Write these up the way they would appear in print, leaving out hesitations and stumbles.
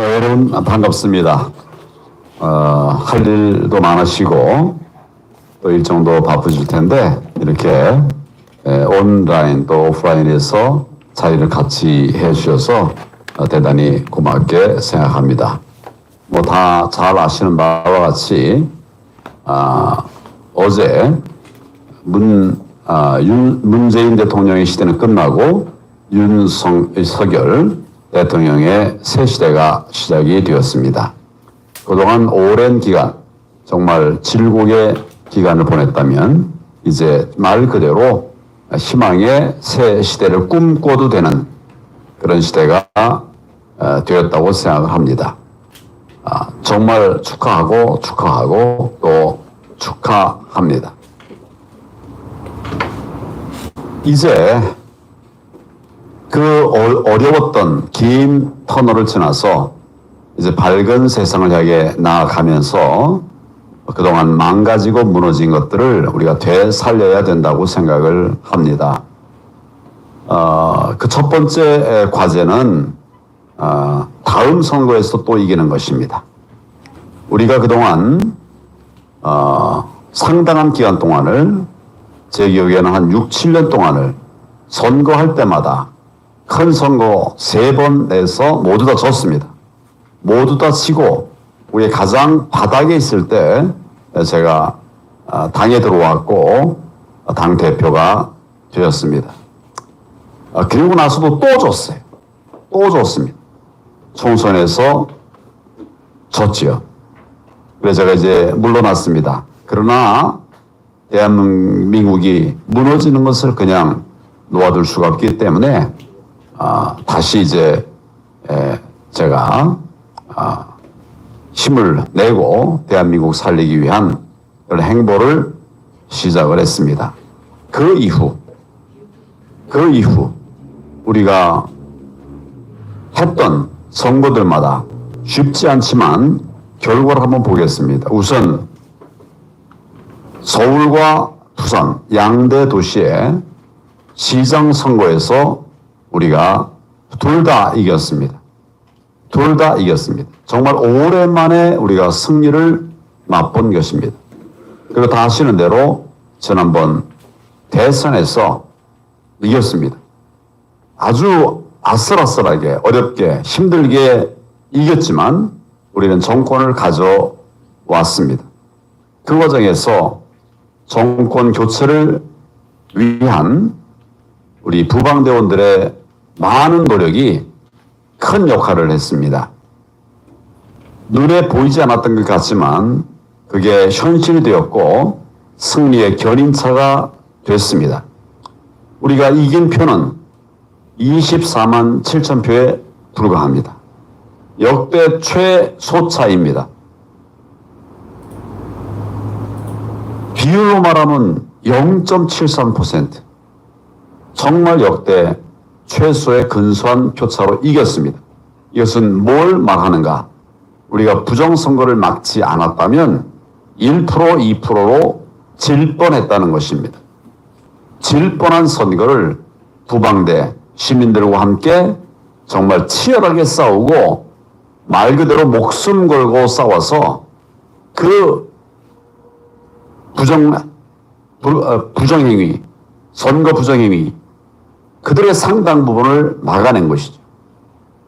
여러분 반갑습니다. 할 일도 많으시고 또 일정도 바쁘실 텐데 이렇게 온라인 또 오프라인에서 자리를 같이 해주셔서 대단히 고맙게 생각합니다. 뭐 다 잘 아시는 바와 같이 어제 문재인 대통령의 시대는 끝나고 윤석열 대통령의 새 시대가 시작이 되었습니다. 그동안 오랜 기간, 정말 질곡의 기간을 보냈다면 이제 말 그대로 희망의 새 시대를 꿈꿔도 되는 그런 시대가 되었다고 생각을 합니다. 정말 축하하고 또 축하합니다. 이제 그 어려웠던 긴 터널을 지나서 이제 밝은 세상을 향해 나아가면서 그동안 망가지고 무너진 것들을 우리가 되살려야 된다고 생각을 합니다. 그 첫 번째 과제는 다음 선거에서 또 이기는 것입니다. 우리가 그동안 상당한 기간 동안을 제 기억에는 한 6, 7년 동안을 선거할 때마다 큰 선거 3번 내서 모두 다 졌습니다. 모두 다 치고 우리 가장 바닥에 있을 때 제가 당에 들어왔고 당 대표가 되었습니다. 그리고 나서도 또 졌어요. 또 졌습니다. 총선에서 졌지요. 그래서 제가 이제 물러났습니다. 그러나 대한민국이 무너지는 것을 그냥 놓아둘 수가 없기 때문에 다시 이제 제가 힘을 내고 대한민국 살리기 위한 그런 행보를 시작을 했습니다. 그 이후 우리가 했던 선거들마다 쉽지 않지만 결과를 한번 보겠습니다. 우선 서울과 부산 양대 도시의 시장 선거에서 우리가 둘 다 이겼습니다. 둘 다 이겼습니다. 정말 오랜만에 우리가 승리를 맛본 것입니다. 그리고 다 아시는 대로 지난번 대선에서 이겼습니다. 아주 아슬아슬하게 어렵게 힘들게 이겼지만 우리는 정권을 가져왔습니다. 그 과정에서 정권 교체를 위한 우리 부방대원들의 많은 노력이 큰 역할을 했습니다. 눈에 보이지 않았던 것 같지만 그게 현실이 되었고 승리의 견인차가 됐습니다. 우리가 이긴 표는 24만 7천 표에 불과합니다. 역대 최소차입니다. 비율로 말하면 0.73%. 정말 역대 최소의 근소한 표차로 이겼습니다. 이것은 뭘 말하는가? 우리가 부정선거를 막지 않았다면 1%, 2%로 질 뻔했다는 것입니다. 질 뻔한 선거를 부방대 시민들과 함께 정말 치열하게 싸우고 말 그대로 목숨 걸고 싸워서 그 부정행위, 선거 부정행위, 그들의 상당 부분을 막아낸 것이죠.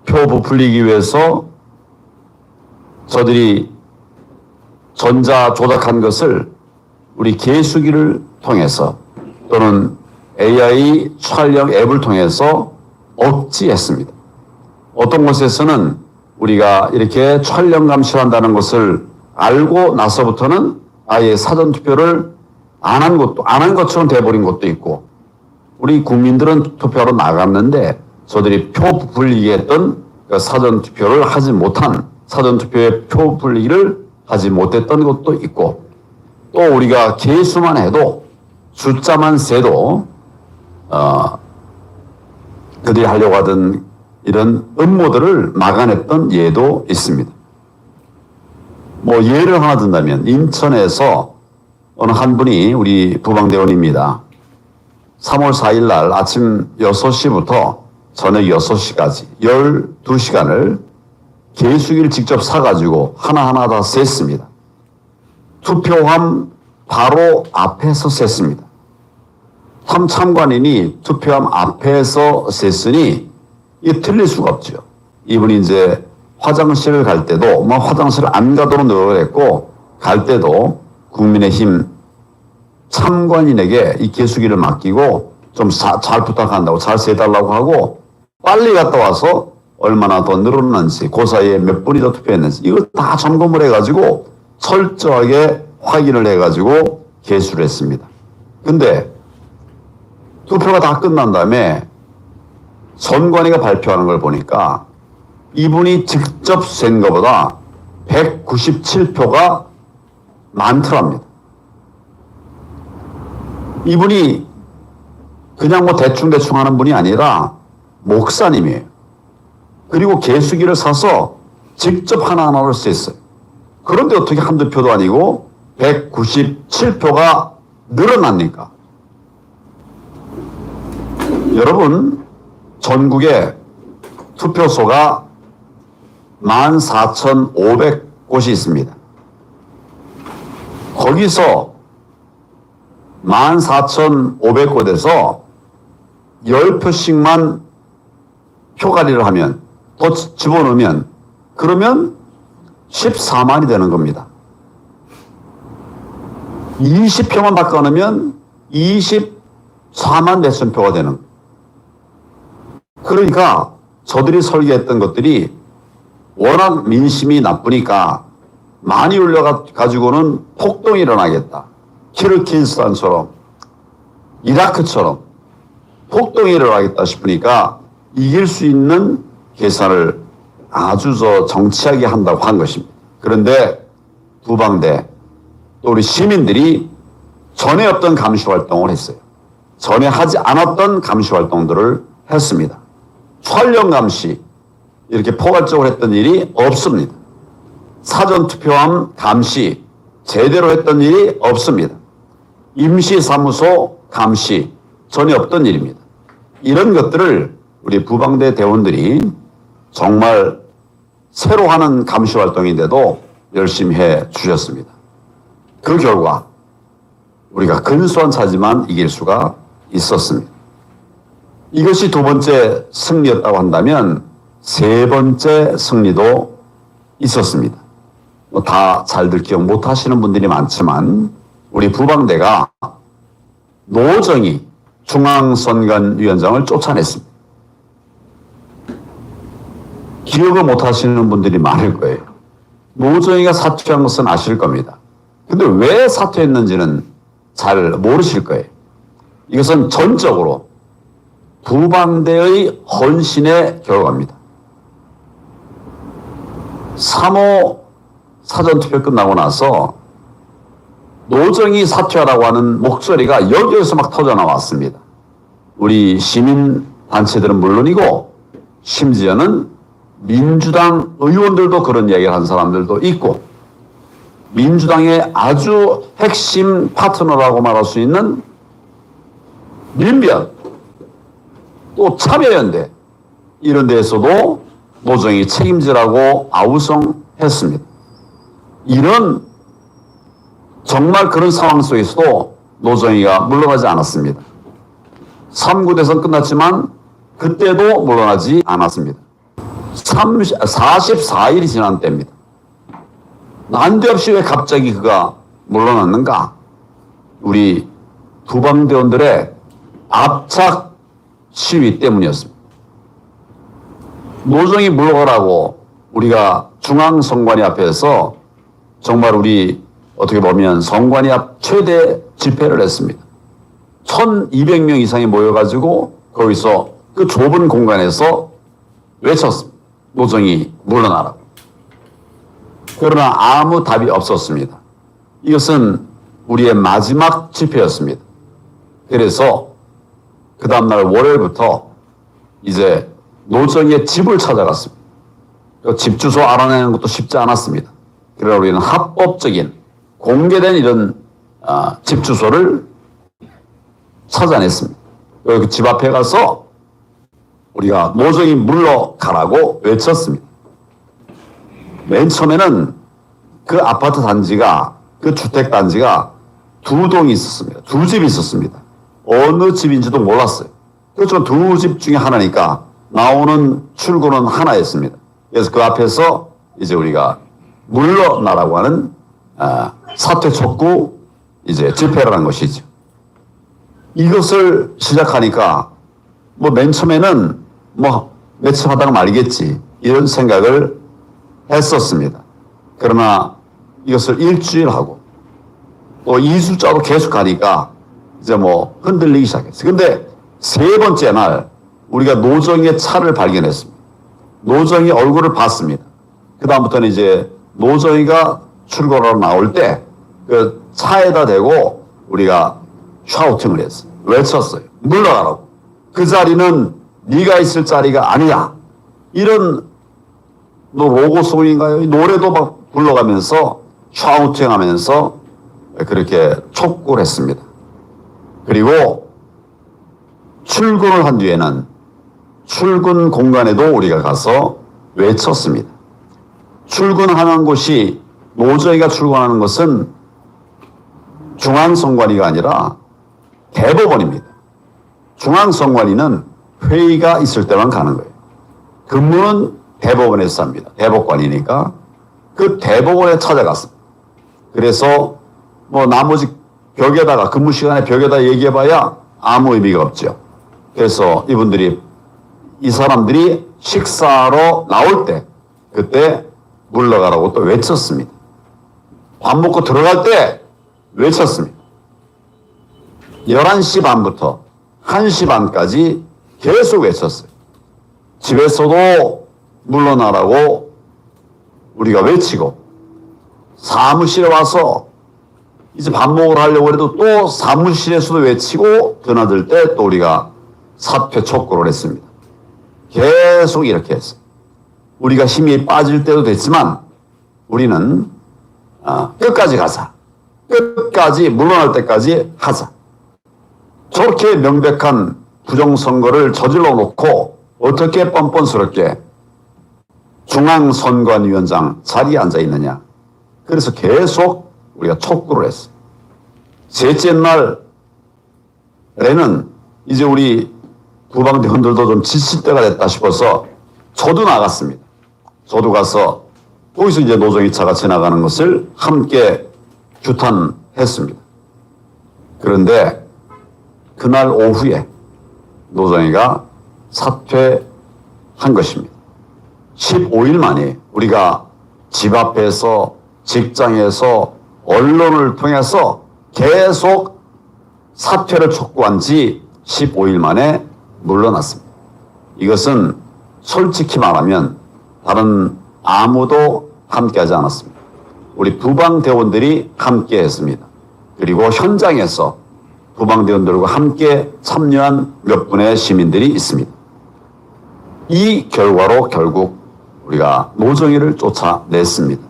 표 부풀리기 위해서 저들이 전자 조작한 것을 우리 개수기를 통해서 또는 AI 촬영 앱을 통해서 억지했습니다. 어떤 곳에서는 우리가 이렇게 촬영 감시한다는 것을 알고 나서부터는 아예 사전투표를 안 한 것처럼 돼버린 것도 있고 우리 국민들은 투표하러 나갔는데 저들이 표 부풀리기 했던 그 사전투표를 하지 못한 사전투표의 표 부풀리기를 하지 못했던 것도 있고 또 우리가 개수만 해도 숫자만 세도 그들이 하려고 하던 이런 음모들을 막아냈던 예도 있습니다. 뭐 예를 하나 든다면 인천에서 어느 한 분이 우리 부방대원입니다. 3월 4일 날 아침 6시부터 저녁 6시까지 12시간을 개수기를 직접 사가지고 하나하나 다 셌습니다. 투표함 바로 앞에서 셌습니다. 참관인이 투표함 앞에서 셌으니 이게 틀릴 수가 없죠. 이분이 이제 화장실을 갈 때도 화장실을 안 가도록 노력을 했고, 갈 때도 국민의힘 참관인에게 이 개수기를 맡기고 좀 잘 부탁한다고, 잘 세달라고 하고, 빨리 갔다 와서 얼마나 더 늘어났는지, 그 사이에 몇 분이 더 투표했는지 이걸 다 점검을 해가지고 철저하게 확인을 해가지고 개수를 했습니다. 근데 투표가 다 끝난 다음에 선관위가 발표하는 걸 보니까 이분이 직접 센 것보다 197표가 많더랍니다. 이분이 그냥 대충 하는 분이 아니라 목사님이에요. 그리고 개수기를 사서 직접 하나하나를 셌어요. 그런데 어떻게 한두 표도 아니고 197표가 늘어납니까? 여러분, 전국에 투표소가 14,500곳이 있습니다. 거기서 14,500곳에서 10표씩만 표가리를 하면, 더 집어넣으면, 그러면 14만이 되는 겁니다. 20표만 바꿔놓으면 24만 몇천 표가 되는 거예요. 그러니까 저들이 설계했던 것들이 워낙 민심이 나쁘니까 많이 올려가지고는 폭동이 일어나겠다. 키르기스탄처럼, 이라크처럼 폭동이 일어나겠다 싶으니까 이길 수 있는 계산을 아주 정치하게 한다고 한 것입니다. 그런데 부방대, 또 우리 시민들이 전에 없던 감시 활동을 했어요. 전에 하지 않았던 감시 활동들을 했습니다. 촬영 감시, 이렇게 포괄적으로 했던 일이 없습니다. 사전투표함 감시, 제대로 했던 일이 없습니다. 임시사무소 감시, 전에 없던 일입니다. 이런 것들을 우리 부방대 대원들이 정말 새로 하는 감시 활동인데도 열심히 해 주셨습니다. 그 결과 우리가 근소한 차지만 이길 수가 있었습니다. 이것이 두 번째 승리였다고 한다면 세 번째 승리도 있었습니다. 다 잘들 기억 못 하시는 분들이 많지만 우리 부방대가 노정희 중앙선관위원장을 쫓아냈습니다. 기억을 못 하시는 분들이 많을 거예요. 노정희가 사퇴한 것은 아실 겁니다. 근데 왜 사퇴했는지는 잘 모르실 거예요. 이것은 전적으로 부방대의 헌신의 결과입니다. 3호 사전투표 끝나고 나서 노정희 사퇴하라고 하는 목소리가 여기에서 막 터져나왔습니다. 우리 시민단체들은 물론이고 심지어는 민주당 의원들도 그런 이야기를 한 사람들도 있고 민주당의 아주 핵심 파트너라고 말할 수 있는 민변, 또 참여연대 이런 데에서도 노정희 책임지라고 아우성했습니다. 이런 정말 그런 상황 속에서도 노정희가 물러나지 않았습니다. 3구 대선 끝났지만 그때도 물러나지 않았습니다. 44일이 지난 때입니다. 난데없이 왜 갑자기 그가 물러났는가? 우리 부방대원들의 압착 시위 때문이었습니다. 노정희 물러가라고 우리가 중앙선관위 앞에서 정말 우리 어떻게 보면 선관위 앞 최대 집회를 했습니다. 1,200명 이상이 모여가지고 거기서 그 좁은 공간에서 외쳤습니다. 노정희 물러나라고. 그러나 아무 답이 없었습니다. 이것은 우리의 마지막 집회였습니다. 그래서 그 다음날 월요일부터 이제 노정희의 집을 찾아갔습니다. 집 주소 알아내는 것도 쉽지 않았습니다. 그러나 우리는 합법적인 공개된 이런 집 주소를 찾아냈습니다. 그 집 앞에 가서 우리가 노정희 물러가라고 외쳤습니다. 맨 처음에는 그 아파트 단지가, 그 주택 단지가 두 동이 있었습니다. 두 집이 있었습니다. 어느 집인지도 몰랐어요. 그렇죠. 두 집 중에 하나니까 나오는 출구는 하나였습니다. 그래서 그 앞에서 이제 우리가 물러나라고 하는 사퇴 촉구 이제 집회를 한 것이죠. 이것을 시작하니까 뭐 맨 처음에는 뭐 며칠 하다가 말겠지 이런 생각을 했었습니다. 그러나 이것을 일주일 하고 또 2주짜로 계속 가니까 이제 뭐 흔들리기 시작했어요. 근데 세 번째 날 우리가 노정의 차를 발견했습니다. 노정이 얼굴을 봤습니다. 그 다음부터는 이제 노정이가 출근하러 나올 때 그 차에다 대고 우리가 샤우팅을 했어요. 외쳤어요. 물러가라고. 그 자리는 네가 있을 자리가 아니야. 이런 로고송인가요? 노래도 막 불러가면서 샤우팅하면서 그렇게 촉구를 했습니다. 그리고 출근을 한 뒤에는 출근 공간에도 우리가 가서 외쳤습니다. 출근하는 곳이 노정이가 출근하는 것은 중앙선관위가 아니라 대법원입니다. 중앙선관위는 회의가 있을 때만 가는 거예요. 근무는 대법원에서 합니다. 대법관이니까 그 대법원에 찾아갔습니다. 그래서 뭐 나머지 벽에다가 근무 시간에 벽에다 얘기해봐야 아무 의미가 없죠. 그래서 이분들이 이 사람들이 식사하러 나올 때 그때 물러가라고 또 외쳤습니다. 밥 먹고 들어갈 때 외쳤습니다. 11시 반부터 1시 반까지 계속 외쳤어요. 집에서도 물러나라고 우리가 외치고 사무실에 와서 이제 밥 먹으러 하려고 해도 또 사무실에서도 외치고 드나들 때 또 우리가 사퇴 촉구를 했습니다. 계속 이렇게 했어요. 우리가 힘이 빠질 때도 됐지만 우리는 끝까지 가자. 끝까지 물러날 때까지 하자. 저렇게 명백한 부정선거를 저질러 놓고 어떻게 뻔뻔스럽게 중앙선관위원장 자리에 앉아 있느냐. 그래서 계속 우리가 촉구를 했어요. 셋째 날에는 이제 우리 부방대원들도 좀 지칠 때가 됐다 싶어서 저도 나갔습니다. 저도 가서 거기서 이제 노정희 차가 지나가는 것을 함께 규탄했습니다. 그런데 그날 오후에 노정희가 사퇴한 것입니다. 15일 만에 우리가 집 앞에서 직장에서 언론을 통해서 계속 사퇴를 촉구한 지 15일 만에 물러났습니다. 이것은 솔직히 말하면 다른 아무도 함께하지 않았습니다. 우리 부방대원들이 함께했습니다. 그리고 현장에서 부방대원들과 함께 참여한 몇 분의 시민들이 있습니다. 이 결과로 결국 우리가 노정희를 쫓아냈습니다.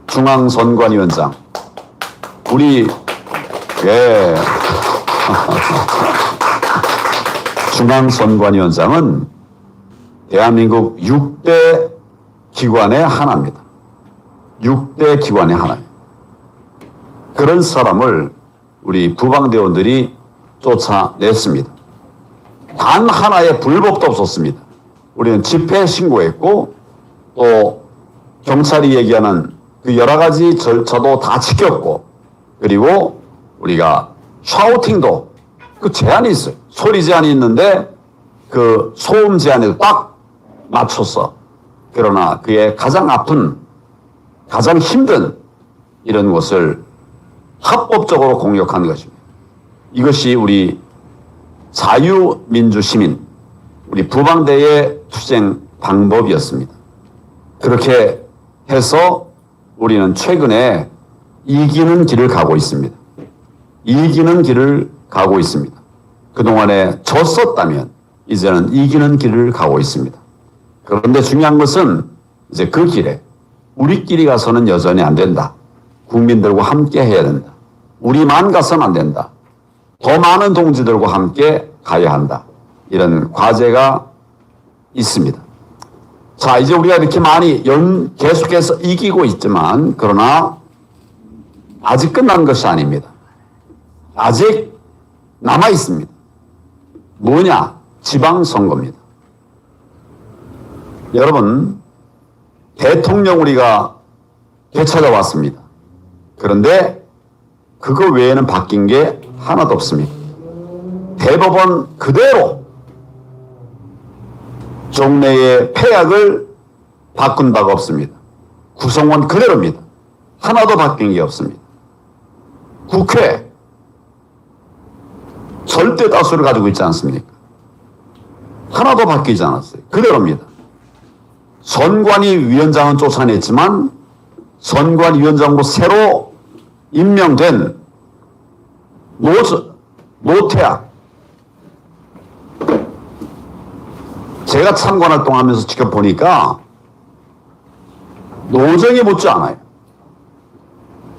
중앙선관위원장 우리 중앙선관위원장은 대한민국 6대 기관의 하나입니다. 6대 기관의 하나예요. 그런 사람을 우리 부방대원들이 쫓아냈습니다. 단 하나의 불법도 없었습니다. 우리는 집회 신고했고 또 경찰이 얘기하는 그 여러 가지 절차도 다 지켰고 그리고 우리가 샤우팅도 그 제한이 있어요. 소리 제한이 있는데 그 소음 제한에도 딱 맞췄어. 그러나 그의 가장 아픈 가장 힘든 이런 것을 합법적으로 공격한 것입니다. 이것이 우리 자유민주시민 우리 부방대의 투쟁 방법이었습니다. 그렇게 해서 우리는 최근에 이기는 길을 가고 있습니다. 이기는 길을 가고 있습니다. 그동안에 졌었다면 이제는 이기는 길을 가고 있습니다. 그런데 중요한 것은 이제 그 길에 우리끼리 가서는 여전히 안 된다. 국민들과 함께 해야 된다. 우리만 가서는 안 된다. 더 많은 동지들과 함께 가야 한다. 이런 과제가 있습니다. 자, 이제 우리가 이렇게 많이 계속해서 이기고 있지만, 그러나 아직 끝난 것이 아닙니다. 아직 남아 있습니다. 뭐냐? 지방선거입니다. 여러분, 대통령 우리가 되찾아왔습니다. 그런데 그거 외에는 바뀐 게 하나도 없습니다. 대법원 그대로 종래의 폐약을 바꾼 바가 없습니다. 구성원 그대로입니다. 하나도 바뀐 게 없습니다. 국회 절대 다수를 가지고 있지 않습니까? 하나도 바뀌지 않았어요. 그대로입니다. 선관위 위원장은 쫓아냈지만 선관위원장으로 새로 임명된 노태악, 제가 참관활동하면서 지켜보니까 노정이 묻지 않아요.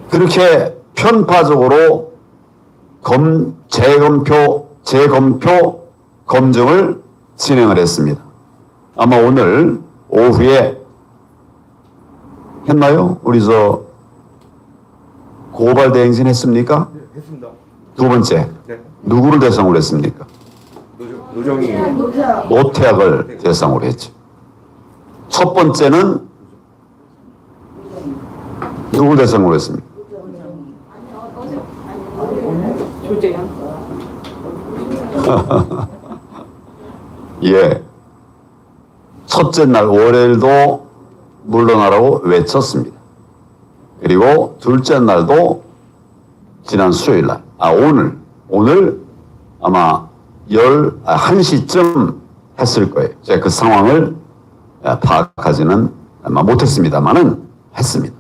그렇게 편파적으로 재검표 검증을 진행을 했습니다. 아마 오늘 오후에 했나요? 우리 고발 대행진 했습니까? 네, 했습니다. 두 번째, 네. 누구를 대상으로 했습니까? 노정이. 노태악을 대상으로 했죠. 첫 번째는 누구를 대상으로 했습니까? 조재현. 예. 첫째 날 월요일도 물러나라고 외쳤습니다. 그리고 둘째 날도 지난 수요일 날, 오늘 아마 1시쯤 했을 거예요. 제가 그 상황을 파악하지는 아마 못했습니다만은 했습니다.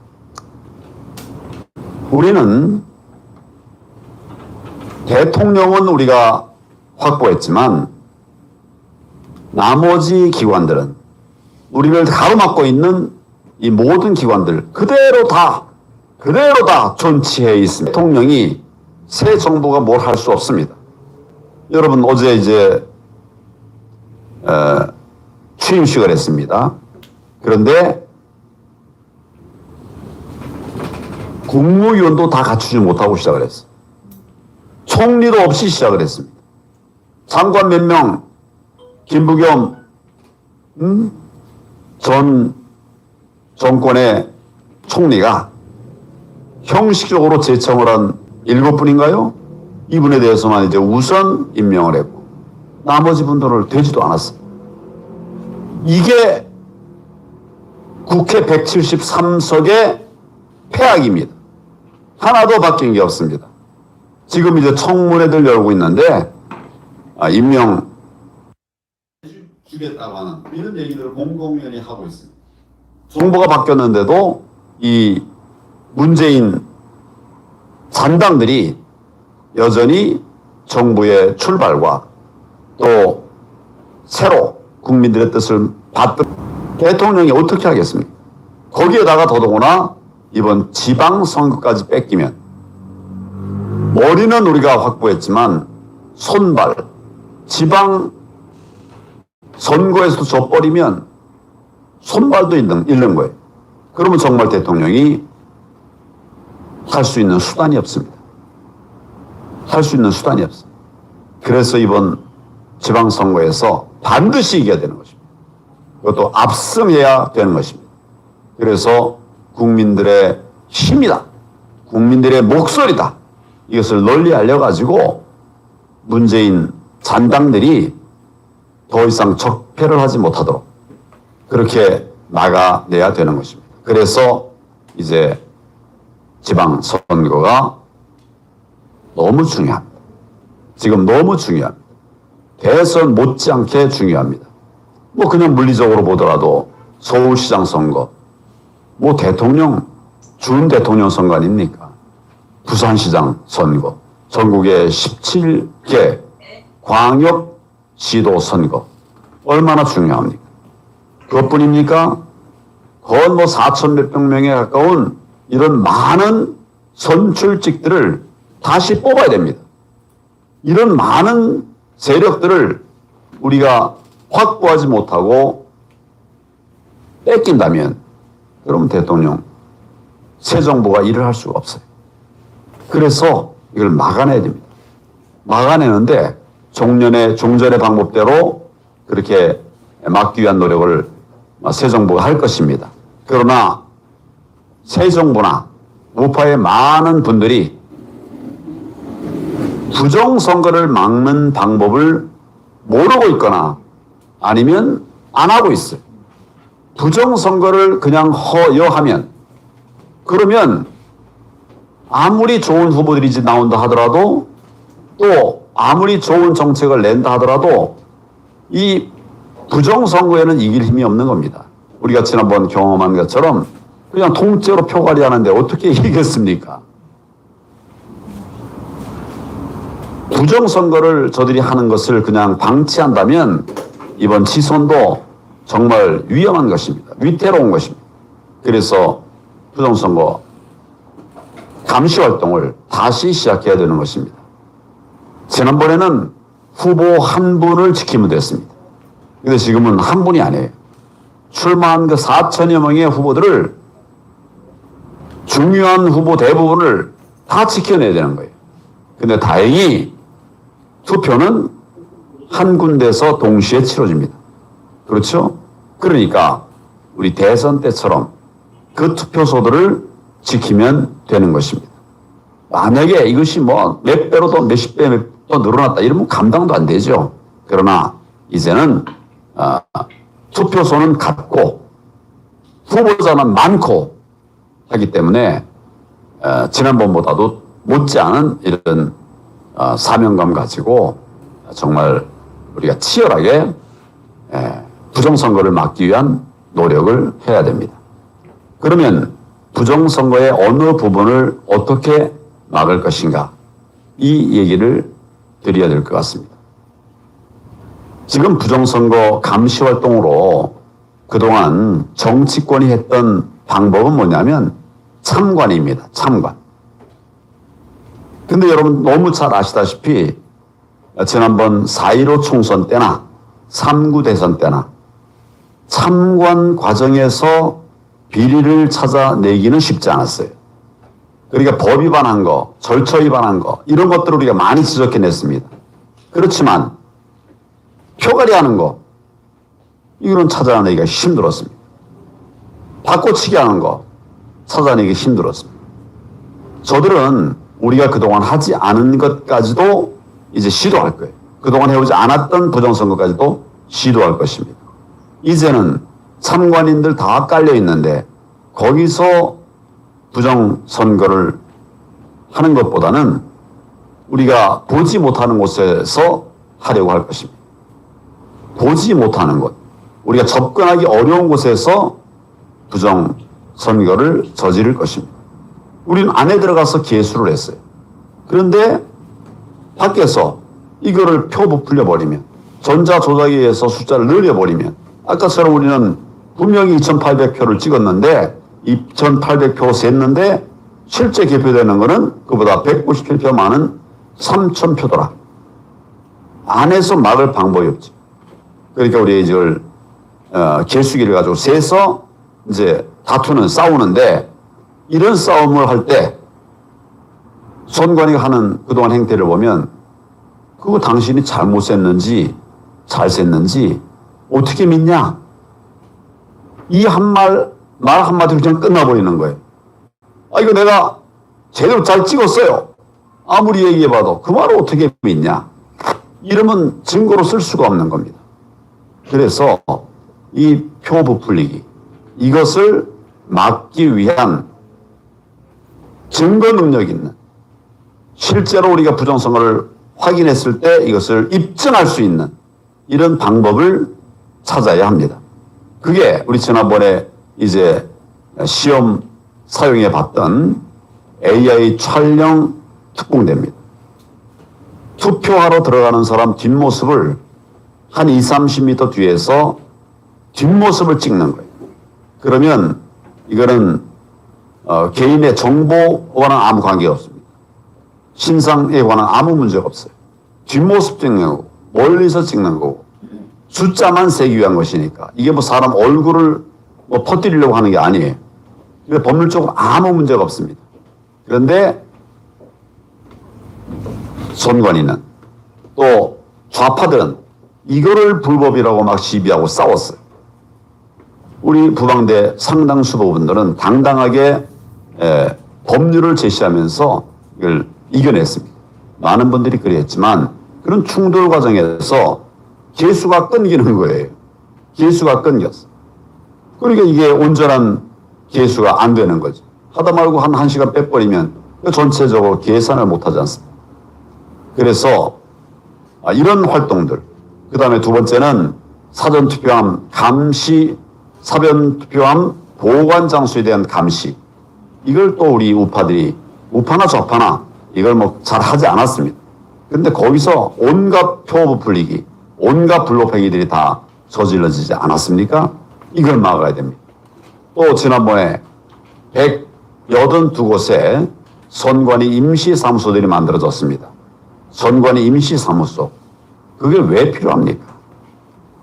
우리는 대통령은 우리가 확보했지만 나머지 기관들은 우리를 가로막고 있는 이 모든 기관들 그대로 다 존치해 있습니다. 대통령이 새 정부가 뭘 할 수 없습니다. 여러분 어제 이제 취임식을 했습니다. 그런데 국무위원도 다 갖추지 못하고 시작을 했어요. 총리도 없이 시작을 했습니다. 장관 몇 명, 김부겸 전 정권의 총리가 형식적으로 제청을 한 7분인가요? 이분에 대해서만 이제 우선 임명을 했고 나머지 분들은 되지도 않았어요. 이게 국회 173석의 폐악입니다. 하나도 바뀐 게 없습니다. 지금 이제 청문회들 열고 있는데 임명 주겠다고 하는 이런 얘기들을 공공연히 하고 있습니다. 정부가 바뀌었는데도 이 문재인 잔당들이 여전히 정부의 출발과 또 새로 국민들의 뜻을 받든 대통령이 어떻게 하겠습니까? 거기에다가 더더구나 이번 지방선거까지 뺏기면 머리는 우리가 확보했지만 손발, 지방 선거에서도 져버리면 손발도 잃는 거예요. 그러면 정말 대통령이 할 수 있는 수단이 없습니다. 할 수 있는 수단이 없습니다. 그래서 이번 지방선거에서 반드시 이겨야 되는 것입니다. 그것도 압승해야 되는 것입니다. 그래서 국민들의 힘이다. 국민들의 목소리다. 이것을 널리 알려가지고 문재인 잔당들이 더 이상 적폐를 하지 못하도록 그렇게 나가내야 되는 것입니다. 그래서 이제 지방선거가 너무 중요합니다. 지금 너무 중요합니다. 대선 못지않게 중요합니다. 뭐 그냥 물리적으로 보더라도 서울시장 선거, 뭐 준 대통령 선거 아닙니까? 부산시장 선거, 전국의 17개 광역시도 선거 얼마나 중요합니까? 그것뿐입니까? 거의 뭐 4천 몇백 명에 가까운 이런 많은 선출직들을 다시 뽑아야 됩니다. 이런 많은 세력들을 우리가 확보하지 못하고 뺏긴다면 그럼 대통령, 새 정부가 일을 할 수가 없어요. 그래서 이걸 막아내야 됩니다. 막아내는데 종전의 방법대로 그렇게 막기 위한 노력을 새 정부가 할 것입니다. 그러나 새 정부나 우파의 많은 분들이 부정선거를 막는 방법을 모르고 있거나 아니면 안 하고 있어요. 부정선거를 그냥 허여하면 그러면 아무리 좋은 후보들이 나온다 하더라도 또 아무리 좋은 정책을 낸다 하더라도 이 부정선거에는 이길 힘이 없는 겁니다. 우리가 지난번 경험한 것처럼 그냥 통째로 표가리 하는데 어떻게 이기겠습니까? 부정선거를 저들이 하는 것을 그냥 방치한다면 이번 지선도 정말 위험한 것입니다. 위태로운 것입니다. 그래서 부정선거 감시활동을 다시 시작해야 되는 것입니다. 지난번에는 후보 한 분을 지키면 됐습니다. 근데 지금은 한 분이 아니에요. 출마한 그 4천여 명의 후보들을 중요한 후보 대부분을 다 지켜내야 되는 거예요. 근데 다행히 투표는 한 군데서 동시에 치러집니다. 그렇죠? 그러니까 우리 대선 때처럼 그 투표소들을 지키면 되는 것입니다. 만약에 이것이 뭐 몇 배로 더 몇십 배 더 늘어났다 이러면 감당도 안 되죠. 그러나 이제는 투표소는 같고 후보자는 많고 하기 때문에 지난번보다도 못지않은 이런 사명감 가지고 정말 우리가 치열하게 부정선거를 막기 위한 노력을 해야 됩니다. 그러면 부정선거의 어느 부분을 어떻게 막을 것인가 이 얘기를 드려야 될 것 같습니다. 지금 부정선거 감시활동으로 그동안 정치권이 했던 방법은 뭐냐면 참관입니다. 참관. 근데 여러분 너무 잘 아시다시피 지난번 4.15 총선 때나 3.9 대선 때나 참관 과정에서 비리를 찾아내기는 쉽지 않았어요. 그러니까 법 위반한 거, 절차 위반한 거 이런 것들을 우리가 많이 지적해냈습니다. 그렇지만 표가리 하는 거 이거는 찾아내기가 힘들었습니다. 바꿔치기 하는 거 찾아내기 힘들었습니다. 저들은 우리가 그동안 하지 않은 것까지도 이제 시도할 거예요. 그동안 해오지 않았던 부정선거까지도 시도할 것입니다. 이제는 참관인들 다 깔려 있는데 거기서 부정선거를 하는 것보다는 우리가 보지 못하는 곳에서 하려고 할 것입니다. 보지 못하는 곳, 우리가 접근하기 어려운 곳에서 부정선거를 저지를 것입니다. 우리는 안에 들어가서 개수를 했어요. 그런데 밖에서 이거를 표 부풀려버리면 전자조작에 의해서 숫자를 늘려버리면 아까처럼 우리는 분명히 2,800표를 찍었는데 2,800표 셌는데 실제 개표되는 거는 그보다 197표 많은 3,000표더라. 안에서 막을 방법이 없지. 그러니까 우리 이걸 개수기를 가지고 세서 이제 다투는 싸우는데 이런 싸움을 할 때 선관위가 하는 그동안 행태를 보면 그거 당신이 잘못 셌는지 잘 셌는지 어떻게 믿냐? 이 말 한마디로 그냥 끝나버리는 거예요. 이거 내가 제대로 잘 찍었어요. 아무리 얘기해봐도 그 말을 어떻게 믿냐? 이러면 증거로 쓸 수가 없는 겁니다. 그래서 이 표 부풀리기 이것을 막기 위한 증거 능력 있는 실제로 우리가 부정선거를 확인했을 때 이것을 입증할 수 있는 이런 방법을 찾아야 합니다. 그게 우리 지난번에 이제 시험 사용해 봤던 AI 촬영 특공대입니다. 투표하러 들어가는 사람 뒷모습을 한 20-30m 뒤에서 뒷모습을 찍는 거예요. 그러면 이거는 개인의 정보와는 아무 관계가 없습니다. 신상에 관한 아무 문제가 없어요. 뒷모습 찍는 거고 멀리서 찍는 거고 숫자만 세기 위한 것이니까 이게 뭐 사람 얼굴을 뭐 퍼뜨리려고 하는 게 아니에요. 그래서 법률적으로 아무 문제가 없습니다. 그런데 선관위는 또 좌파들은 이거를 불법이라고 막 시비하고 싸웠어요. 우리 부방대 상당수 부분들은 당당하게 법률을 제시하면서 이걸 이겨냈습니다. 많은 분들이 그랬지만 그런 충돌 과정에서 개수가 끊기는 거예요. 개수가 끊겼어. 그러니까 이게 온전한 개수가 안 되는 거죠. 하다 말고 한 1시간 빼버리면 전체적으로 계산을 못하지 않습니까? 그래서 이런 활동들, 그 다음에 두 번째는 사전투표함 감시, 사전투표함 보관 장소에 대한 감시, 이걸 또 우리 우파들이 우파나 좌파나 이걸 뭐 잘 하지 않았습니다. 그런데 거기서 온갖 표 부풀리기, 온갖 불법행위들이 다 저질러지지 않았습니까? 이걸 막아야 됩니다. 또 지난번에 182곳에 선관위 임시사무소들이 만들어졌습니다. 선관위 임시사무소. 그게 왜 필요합니까?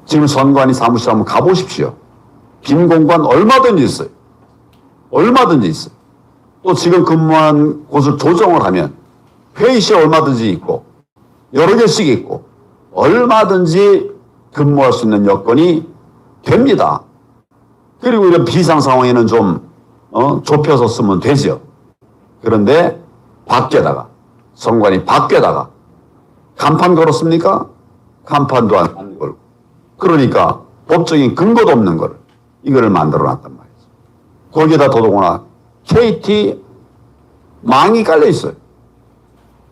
지금 선관위 사무실 한번 가보십시오. 빈 공간 얼마든지 있어요. 얼마든지 있어요. 또 지금 근무한 곳을 조정을 하면 회의실 얼마든지 있고 여러 개씩 있고 얼마든지 근무할 수 있는 여건이 됩니다. 그리고 이런 비상 상황에는 좀 좁혀서 쓰면 되죠. 그런데 밖에다가 선관위 밖에다가 간판 걸었습니까? 간판도 안 걸고 그러니까 법적인 근거도 없는 거를 이거를 만들어 놨단 말이죠. 거기에다 더더구나 KT 망이 깔려 있어요.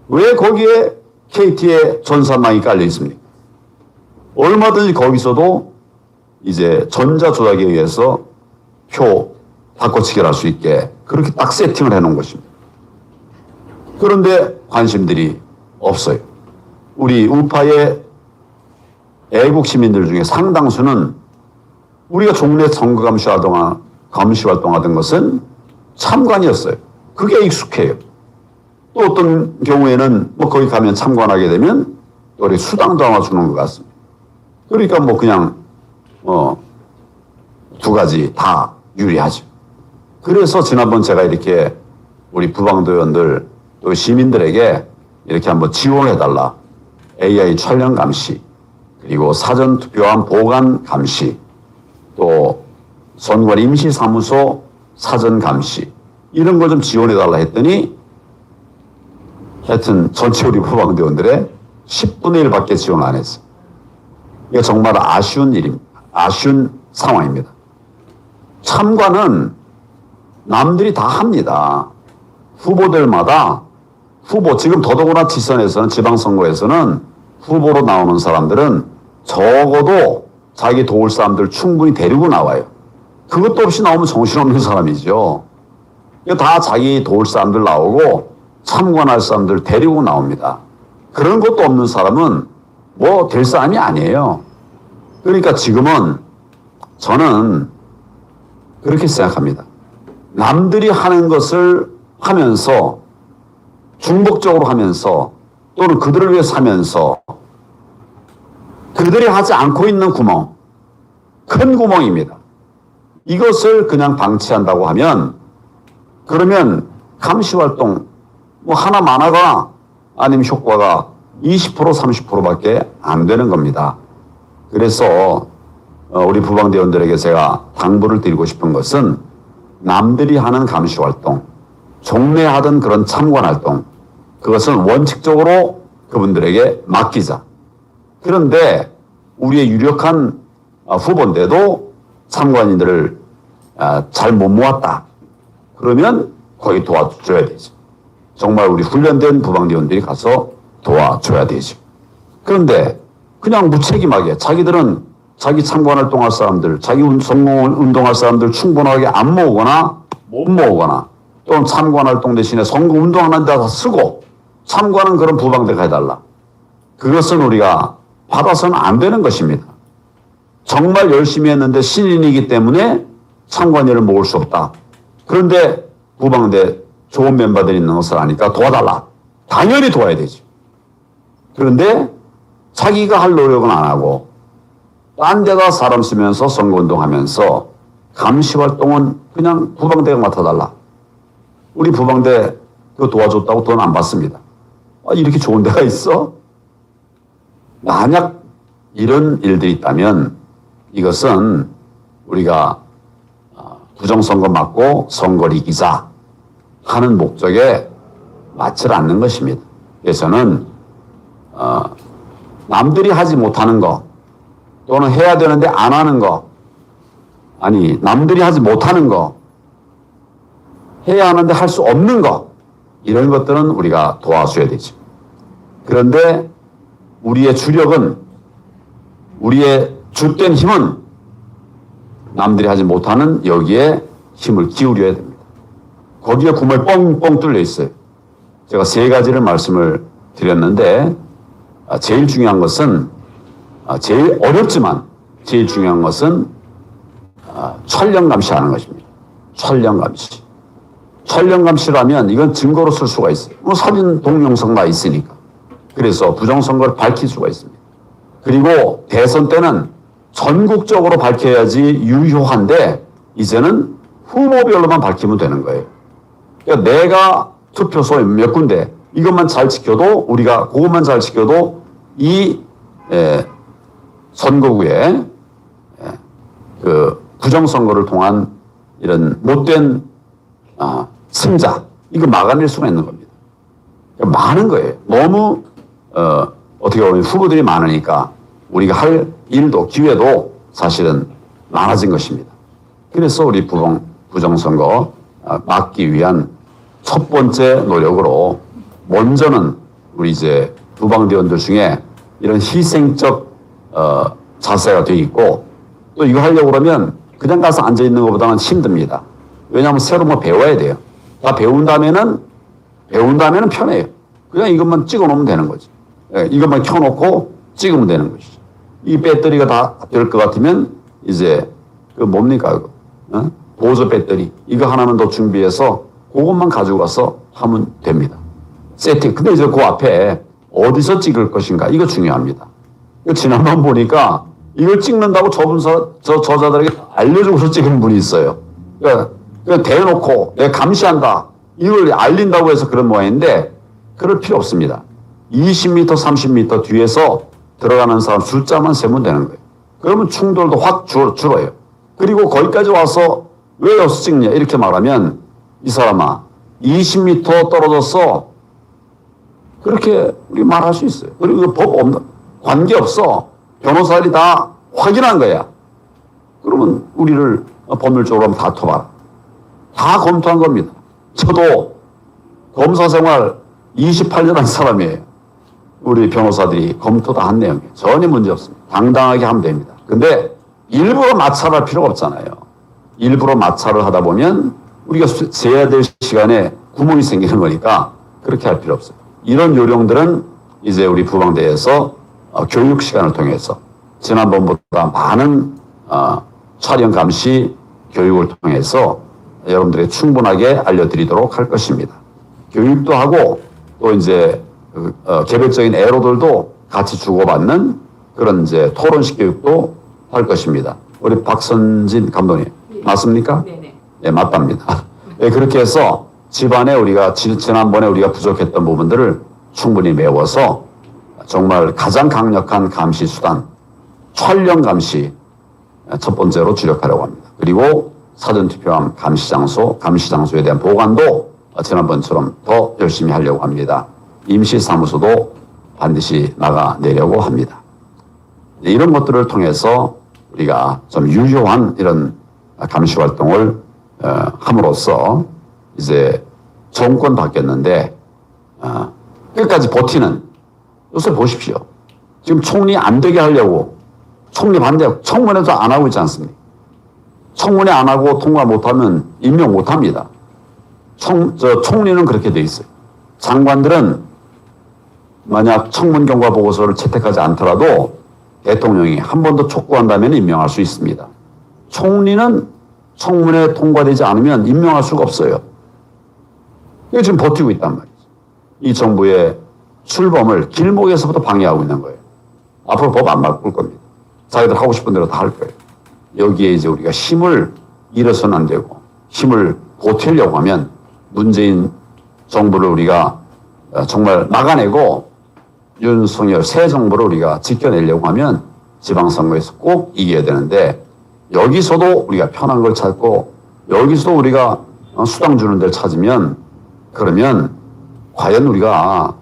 왜 거기에 KT의 전산망이 깔려 있습니까? 얼마든지 거기서도 이제 전자조작에 의해서 표 바꿔치기를 할 수 있게 그렇게 딱 세팅을 해놓은 것입니다. 그런데 관심들이 없어요. 우리 우파의 애국 시민들 중에 상당수는 우리가 종래 선거 감시 활동하던 것은 참관이었어요. 그게 익숙해요. 또 어떤 경우에는 뭐 거기 가면 참관하게 되면 또 우리 수당도 하나 주는 것 같습니다. 그러니까 뭐 그냥 두 가지 다 유리하죠. 그래서 지난번 제가 이렇게 우리 부방도원들 또 시민들에게 이렇게 한번 지원해달라. AI 촬영 감시, 그리고 사전투표함 보관 감시, 또 선관 임시사무소 사전 감시, 이런 걸 좀 지원해달라 했더니 하여튼 전체 우리 부방대원들의 10분의 1밖에 지원 안 했어요. 이게 정말 아쉬운 일입니다. 아쉬운 상황입니다. 참관은 남들이 다 합니다. 후보들마다 지금 더더구나 지선에서는 지방선거에서는 후보로 나오는 사람들은 적어도 자기 도울 사람들 충분히 데리고 나와요. 그것도 없이 나오면 정신없는 사람이죠. 다 자기 도울 사람들 나오고 참관할 사람들 데리고 나옵니다. 그런 것도 없는 사람은 뭐 될 사람이 아니에요. 그러니까 지금은 저는 그렇게 생각합니다. 남들이 하는 것을 하면서 중복적으로 하면서 또는 그들을 위해서 하면서 그들이 하지 않고 있는 구멍, 큰 구멍입니다. 이것을 그냥 방치한다고 하면 그러면 감시활동 뭐 하나 많아가 아니면 효과가 20% 30%밖에 안 되는 겁니다. 그래서 우리 부방대원들에게 제가 당부를 드리고 싶은 것은 남들이 하는 감시활동, 종래 하던 그런 참관활동, 그것은 원칙적으로 그분들에게 맡기자. 그런데 우리의 유력한 후보인데도 참관인들을 잘 못 모았다. 그러면 거기 도와줘야 되죠. 정말 우리 훈련된 부방대원들이 가서 도와줘야 되죠. 그런데 그냥 무책임하게 자기들은 자기 참관활동할 사람들, 자기 선거운동할 사람들 충분하게 안 모으거나 못 모으거나 또는 참관활동 대신에 선거운동하는 데다 쓰고 참관은 그런 부방대가 해달라. 그것은 우리가 받아서는 안 되는 것입니다. 정말 열심히 했는데 신인이기 때문에 참관인을 모을 수 없다. 그런데 부방대 좋은 멤버들이 있는 것을 아니까 도와달라. 당연히 도와야 되지. 그런데 자기가 할 노력은 안 하고 딴 데다 사람 쓰면서 선거운동하면서 감시 활동은 그냥 부방대가 맡아달라. 우리 부방대 그거 도와줬다고 돈 안 받습니다. 아, 이렇게 좋은 데가 있어? 만약 이런 일들이 있다면 이것은 우리가 부정선거 맞고 선거를 이기자 하는 목적에 맞지 않는 것입니다. 그래서는 남들이 하지 못하는 거 또는 해야 되는데 안 하는 거, 아니 남들이 하지 못하는 거, 해야 하는데 할 수 없는 거, 이런 것들은 우리가 도와줘야 되죠. 그런데 우리의 주력은, 우리의 주된 힘은 남들이 하지 못하는 여기에 힘을 기울여야 됩니다. 거기에 구멍이 뻥뻥 뚫려 있어요. 제가 세 가지를 말씀을 드렸는데 제일 중요한 것은, 제일 어렵지만 제일 중요한 것은 촬영 감시하는 것입니다. 촬영 감시. 촬영 감시를 하면 이건 증거로 쓸 수가 있어요. 뭐 사진, 동영상 다 있으니까. 그래서 부정선거를 밝힐 수가 있습니다. 그리고 대선 때는 전국적으로 밝혀야지 유효한데 이제는 후보별로만 밝히면 되는 거예요. 그러니까 내가 투표소 몇 군데 이것만 잘 지켜도, 우리가 그것만 잘 지켜도 이 선거구에 그 부정선거를 통한 이런 못된 승자, 이거 막아낼 수가 있는 겁니다. 그러니까 많은 거예요. 너무 어떻게 보면 후보들이 많으니까 우리가 할 일도 기회도 사실은 많아진 것입니다. 그래서 우리 부정선거 막기 위한 첫 번째 노력으로 먼저는 우리 이제 부방대원들 중에 이런 희생적 자세가 돼 있고, 또 이거 하려고 그러면 그냥 가서 앉아 있는 것보다는 힘듭니다. 왜냐하면 새로 뭐 배워야 돼요. 다 배운 다음에는 편해요. 그냥 이것만 찍어 놓으면 되는 거지. 이것만 켜놓고 찍으면 되는 것이죠. 이 배터리가 다 될 것 같으면 이제 그 뭡니까 그거? 보조 배터리 이거 하나만 더 준비해서 그것만 가지고 가서 하면 됩니다. 세팅. 근데 이제 그 앞에 어디서 찍을 것인가 이거 중요합니다. 지난번 보니까 이걸 찍는다고 저자들에게 알려주고서 찍은 분이 있어요. 그러니까 대놓고 내가 감시한다 이걸 알린다고 해서 그런 모양인데 그럴 필요 없습니다. 20m, 30m 뒤에서 들어가는 사람 숫자만 세면 되는 거예요. 그러면 충돌도 확 줄어요. 그리고 거기까지 와서 왜 여기서 찍냐 이렇게 말하면 이 사람아 20m 떨어져서 그렇게 우리 말할 수 있어요. 그리고 법 없는 관계없어. 변호사들이 다 확인한 거야. 그러면 우리를 법률적으로 한번 다퉈봐라. 다 검토한 겁니다. 저도 검사 생활 28년 한 사람이에요. 우리 변호사들이 검토 다 한 내용이에요. 전혀 문제 없습니다. 당당하게 하면 됩니다. 근데 일부러 마찰할 필요가 없잖아요. 일부러 마찰을 하다 보면 우리가 세야 될 시간에 구멍이 생기는 거니까 그렇게 할 필요 없어요. 이런 요령들은 이제 우리 부방대에서 교육 시간을 통해서 지난번보다 많은 촬영 감시 교육을 통해서 여러분들에게 충분하게 알려드리도록 할 것입니다. 교육도 하고 또 이제 개별적인 애로들도 같이 주고받는 그런 이제 토론식 교육도 할 것입니다. 우리 박선진 감독님 맞습니까? 네네. 네, 맞답니다. 네, 그렇게 해서 집안에 우리가 지난번에 우리가 부족했던 부분들을 충분히 메워서 정말 가장 강력한 감시 수단, 촬영 감시 첫 번째로 주력하려고 합니다. 그리고 사전투표함 감시 장소에 대한 보관도 지난번처럼 더 열심히 하려고 합니다. 임시사무소도 반드시 나가내려고 합니다. 이런 것들을 통해서 우리가 좀 유효한 이런 감시 활동을 함으로써 이제 정권 바뀌었는데 끝까지 버티는, 요새 보십시오. 지금 총리 안 되게 하려고 총리 반대, 청문회도 안 하고 있지 않습니까? 청문회 안 하고 통과 못하면 임명 못합니다. 총리는 그렇게 돼 있어요. 장관들은 만약 청문 경과 보고서를 채택하지 않더라도 대통령이 한 번 더 촉구한다면 임명할 수 있습니다. 총리는 청문회 통과되지 않으면 임명할 수가 없어요. 이게 지금 버티고 있단 말이죠. 이 정부의 출범을 길목에서부터 방해하고 있는 거예요. 앞으로 법 안 바꿀 겁니다. 자기들 하고 싶은 대로 다 할 거예요. 여기에 이제 우리가 힘을 이래서는 안 되고 힘을 보태려고 하면 문재인 정부를 우리가 정말 막아내고 윤석열 새 정부를 우리가 지켜내려고 하면 지방선거에서 꼭 이겨야 되는데 여기서도 우리가 편한 걸 찾고 여기서도 우리가 수당 주는 데를 찾으면 그러면 과연 우리가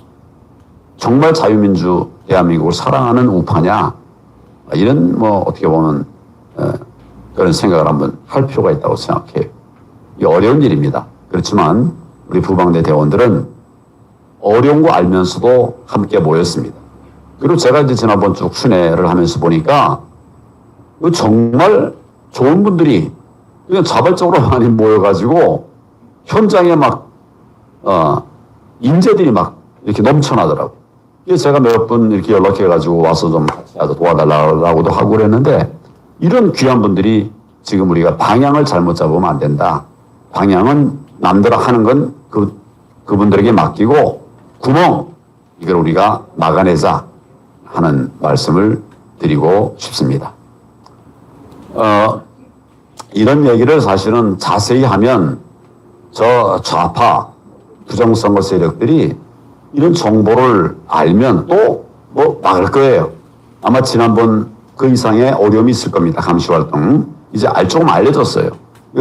정말 자유민주 대한민국을 사랑하는 우파냐 이런 뭐 어떻게 보면 그런 생각을 한번 할 필요가 있다고 생각해요. 이 어려운 일입니다. 그렇지만 우리 부방대 대원들은 어려운 거 알면서도 함께 모였습니다. 그리고 제가 이제 지난번 쭉 순회를 하면서 보니까 정말 좋은 분들이 그냥 자발적으로 많이 모여가지고 현장에 막 인재들이 막 이렇게 넘쳐나더라고요. 그래서 제가 몇 분 이렇게 연락해가지고 와서 좀 도와달라고도 하고 그랬는데 이런 귀한 분들이 지금 우리가 방향을 잘못 잡으면 안 된다. 방향은 남들 하는 건 그분들에게 맡기고 구멍 이걸 우리가 막아내자 하는 말씀을 드리고 싶습니다. 이런 얘기를 사실은 자세히 하면 저 좌파 부정선거 세력들이 이런 정보를 알면 또 뭐 막을 거예요. 아마 지난번 그 이상의 어려움이 있을 겁니다. 감시활동. 이제 조금 알려졌어요.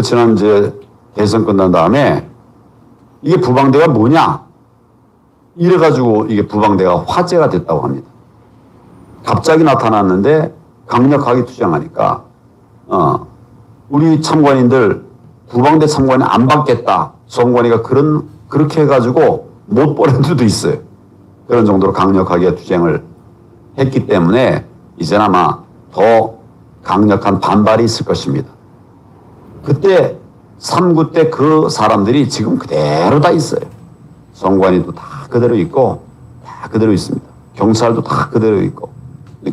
지난 이제 대선 끝난 다음에 이게 부방대가 뭐냐? 이래가지고 이게 부방대가 화제가 됐다고 합니다. 갑자기 나타났는데 강력하게 투쟁하니까 우리 참관인들 부방대 참관인 안 받겠다. 선관위가 그렇게 해가지고 못 보낸 데도 있어요. 그런 정도로 강력하게 투쟁을 했기 때문에 이제는 아마 더 강력한 반발이 있을 것입니다. 그때 3구 때 그 사람들이 지금 그대로 다 있어요. 선관위도 다 그대로 있고 다 그대로 있습니다. 경찰도 다 그대로 있고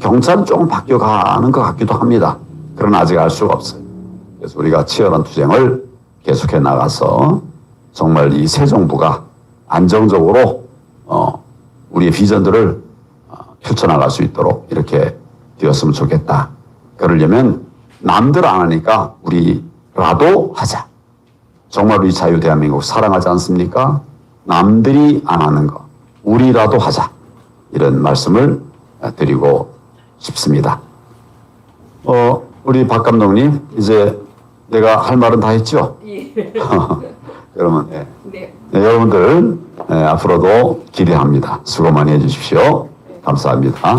경찰은 조금 바뀌어가는 것 같기도 합니다. 그러나 아직 알 수가 없어요. 그래서 우리가 치열한 투쟁을 계속해 나가서 정말 이 새 정부가 안정적으로 우리의 비전들을 펼쳐나갈 수 있도록 이렇게 되었으면 좋겠다. 그러려면 남들 안 하니까 우리라도 하자. 정말 우리 자유 대한민국 사랑하지 않습니까? 남들이 안 하는 거 우리라도 하자. 이런 말씀을 드리고 싶습니다. 우리 박 감독님 이제 내가 할 말은 다 했죠? 예. 그러면 네. 네, 여러분들 앞으로도 기대합니다. 수고 많이 해주십시오. 감사합니다.